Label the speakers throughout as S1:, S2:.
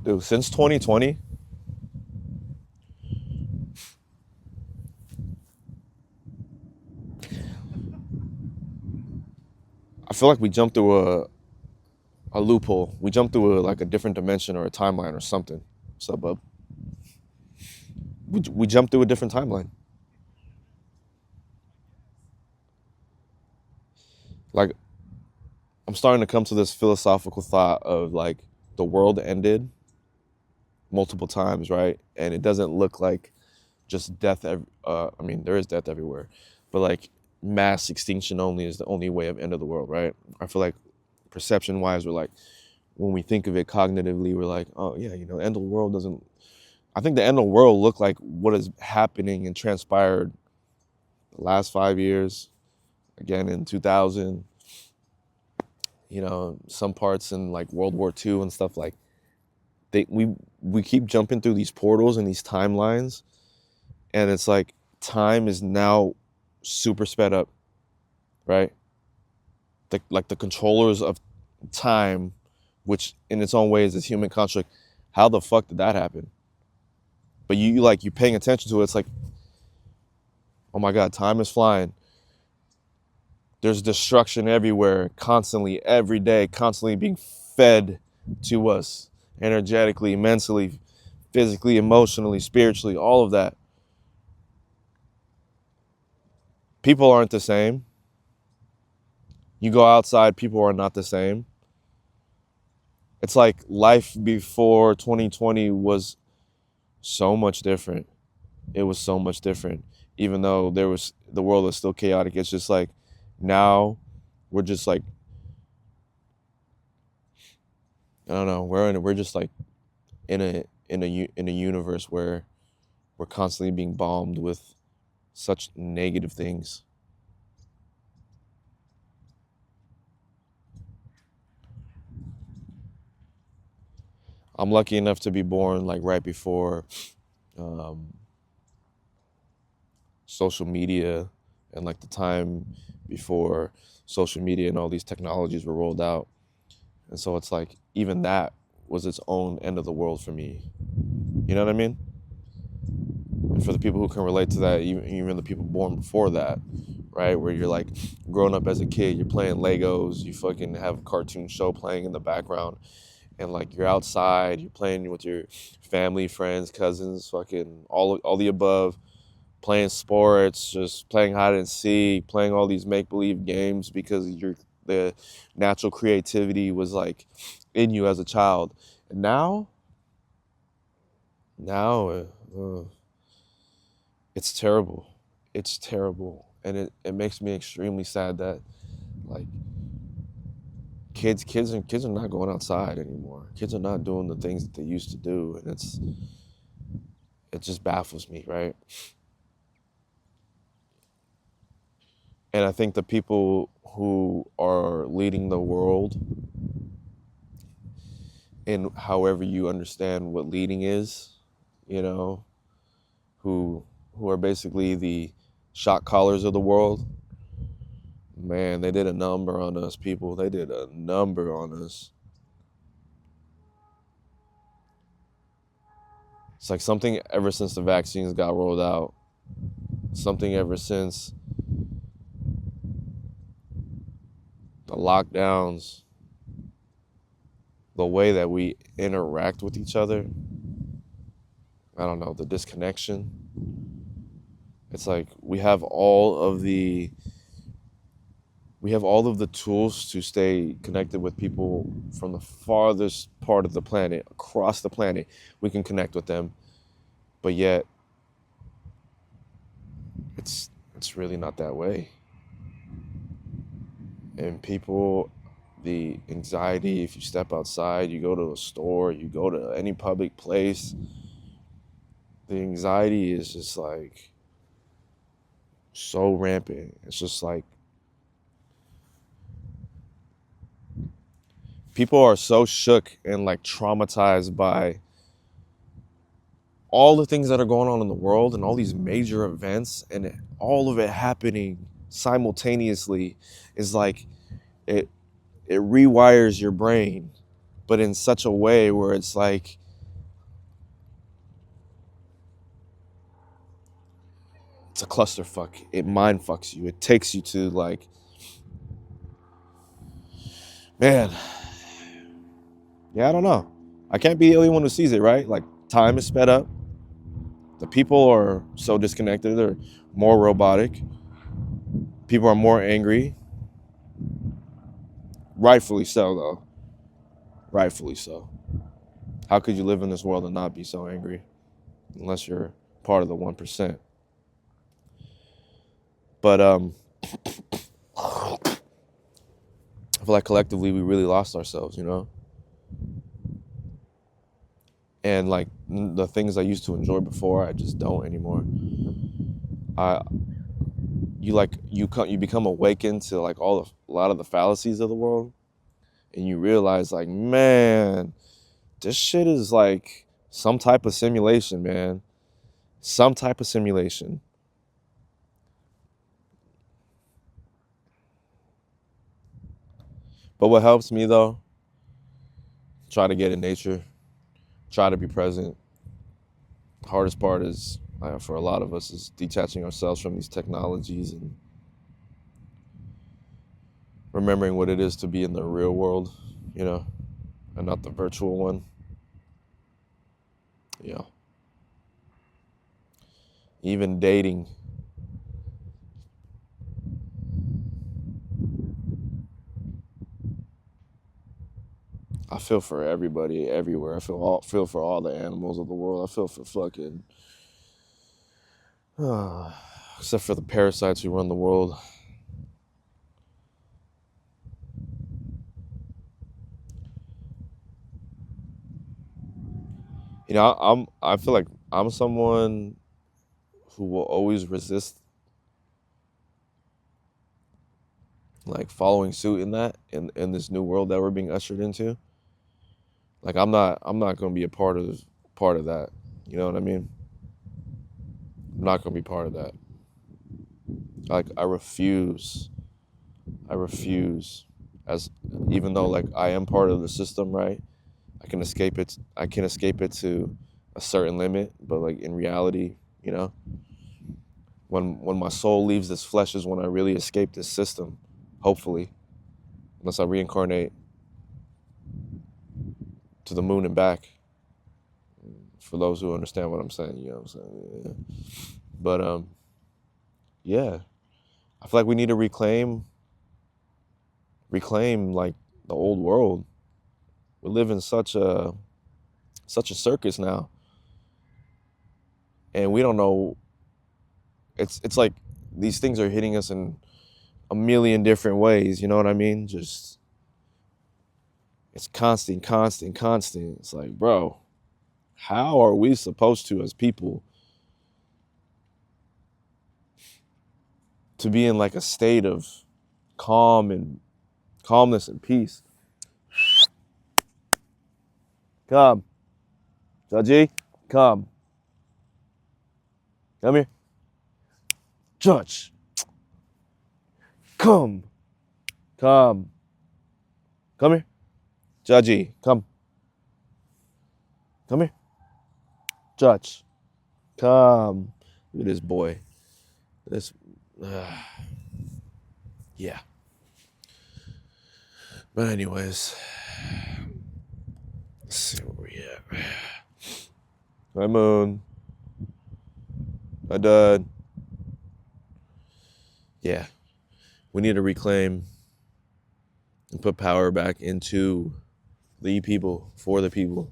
S1: Dude, since 2020, I feel like we jumped through a loophole. We jumped through like a different dimension or a timeline or something. What's up, bub? We jumped through a different timeline. Like, I'm starting to come to this philosophical thought of like the world ended multiple times, right? And it doesn't look like just death. I mean, there is death everywhere, but like mass extinction only is the only way of end of the world, right? I feel like perception wise, we're like, when we think of it cognitively, we're like, oh yeah, end of the world doesn't. I think the end of the world looked like what is happening and transpired the last 5 years, again in 2000, some parts in like World War II and stuff like they we keep jumping through these portals and these timelines, and it's like time is now super sped up, right? Like the controllers of time, which in its own way is this human construct. How the fuck did that happen? But you paying attention to it, it's like, oh my god, time is flying. There's destruction everywhere, constantly, every day, constantly being fed to us energetically, mentally, physically, emotionally, spiritually, all of that. People aren't the same. You go outside, people are not the same. It's like life before 2020 was so much different. It was so much different. Even though the world is still chaotic, it's just like now we're just like, I don't know, we're just like in a universe where we're constantly being bombed with such negative things. I'm lucky enough to be born like right before um, social media and like the time before social media and all these technologies were rolled out. And so it's like even that was its own end of the world for me. You know what I mean? And for the people who can relate to that, even the people born before that, right? Where you're like growing up as a kid, you're playing Legos, you fucking have a cartoon show playing in the background, and like you're outside, you're playing with your family, friends, cousins, fucking all the above, playing sports, just playing hide and seek, playing all these make believe games because the natural creativity was like in you as a child. And now, it's terrible. It's terrible, and it makes me extremely sad that like kids are not going outside anymore. Kids are not doing the things that they used to do, and it just baffles me, right? And I think the people who are leading the world, in however you understand what leading is, you know, who who are basically the shot callers of the world, man, they did a number on us, people. They did a number on us. It's like something ever since the vaccines got rolled out, something ever since the lockdowns, the way that we interact with each other, I don't know, the disconnection. It's like we have all of the tools to stay connected with people from the farthest part of the planet, across the planet. We can connect with them, but yet it's really not that way. And people, the anxiety, if you step outside, you go to a store, you go to any public place, the anxiety is just like so rampant. It's just like people are so shook and like traumatized by all the things that are going on in the world and all these major events, and all of it happening simultaneously is like it it rewires your brain, but in such a way where it's like it's a clusterfuck. It mind fucks you. It takes you to like, man, yeah, I don't know. I can't be the only one who sees it, right? Like time is sped up. The people are so disconnected. They're more robotic. People are more angry. Rightfully so, though. Rightfully so. How could you live in this world and not be so angry? Unless you're part of the 1%. But I feel like collectively we really lost ourselves, you know? And like the things I used to enjoy before, I just don't anymore. I you become awakened to like a lot of the fallacies of the world, and you realize like, man, this shit is like some type of simulation, man. Some type of simulation. But what helps me though, try to get in nature, try to be present. Hardest part is for a lot of us is detaching ourselves from these technologies and remembering what it is to be in the real world, you know, and not the virtual one. Yeah. Even dating. I feel for everybody everywhere. I feel for all the animals of the world. I feel for fucking except for the parasites who run the world. You know, I feel like I'm someone who will always resist like following suit in that in this new world that we're being ushered into. Like I'm not going to be a part of that. You know what I mean? I'm not going to be part of that. Like I refuse. I refuse as even though like I am part of the system, right? I can escape it to a certain limit, but like in reality, you know, when my soul leaves this flesh is when I really escape this system, hopefully, unless I reincarnate to the moon and back. For those who understand what I'm saying, you know what I'm saying? Yeah. But yeah, I feel like we need to reclaim like the old world. We live in such a circus now, and we don't know. It's like these things are hitting us in a million different ways. You know what I mean? Just it's constant, constant, constant. It's like, bro, how are we supposed to, as people, to be in like a state of calmness and peace? Come, Judgy, come here, Judge, come, come, come here, Judgy, come here, Judge, come. Look at this boy. This, yeah. But anyways, let's see where we at. Hi, Moon. Hi, Dad. Yeah, we need to reclaim and put power back into the people, for the people.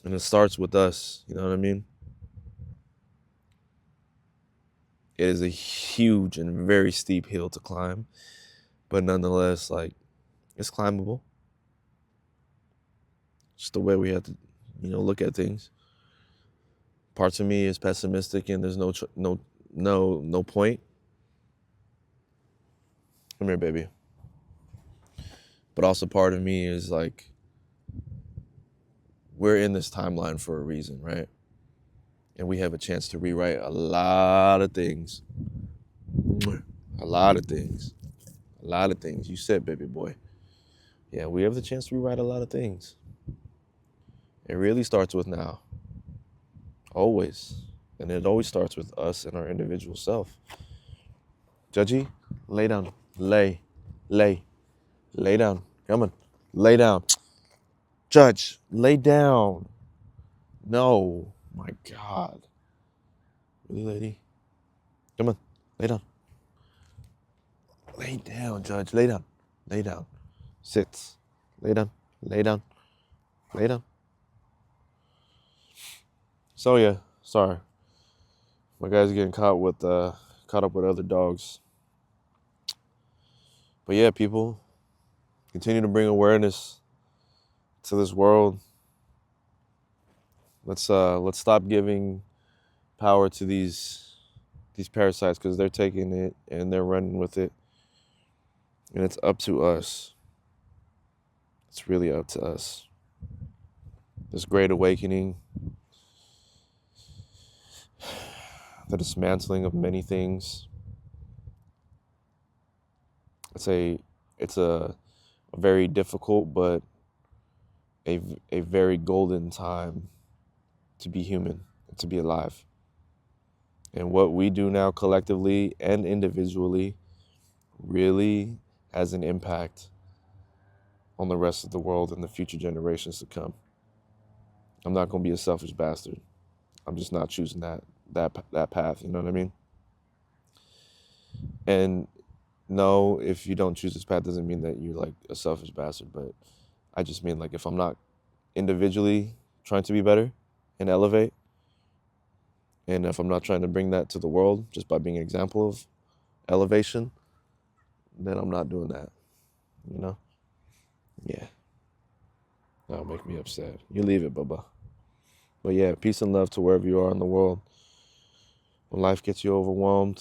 S1: And it starts with us, you know what I mean? It is a huge and very steep hill to climb, but nonetheless, like, it's climbable. Just the way we have to, look at things. Parts of me is pessimistic and there's no point. Come here, baby. But also part of me is like, we're in this timeline for a reason, right? And we have a chance to rewrite a lot of things. A lot of things. A lot of things. You said, baby boy. Yeah, we have the chance to rewrite a lot of things. It really starts with now. Always. And it always starts with us and our individual self. Judgy, lay down. Lay down. Come on, lay down. Judge, lay down. No, my God. Really, lady? Come on, lay down. Lay down, Judge, lay down. Lay down. Sit. Lay down. Lay down. Lay down. So yeah, sorry. My guy's getting caught up with other dogs. But yeah, people, continue to bring awareness to this world. Let's stop giving power to these parasites, because they're taking it and they're running with it. And it's up to us. It's really up to us. This great awakening, the dismantling of many things. It's a very difficult but a very golden time to be human, to be alive. And what we do now collectively and individually really has an impact on the rest of the world and the future generations to come. I'm not going to be a selfish bastard. I'm just not choosing that path, you know what I mean? And no, if you don't choose this path doesn't mean that you're like a selfish bastard, but I just mean like if I'm not individually trying to be better and elevate, and if I'm not trying to bring that to the world just by being an example of elevation, then I'm not doing that, you know? Yeah. That'll make me upset. You leave it, Bubba. But yeah, peace and love to wherever you are in the world. When life gets you overwhelmed,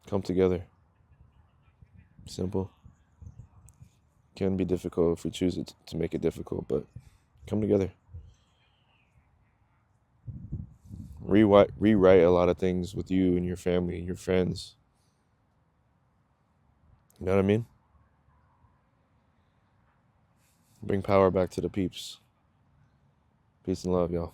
S1: come together. Simple. Can be difficult if we choose it to make it difficult, but come together. Rewrite a lot of things with you and your family and your friends. You know what I mean? Bring power back to the peeps. Peace and love, y'all.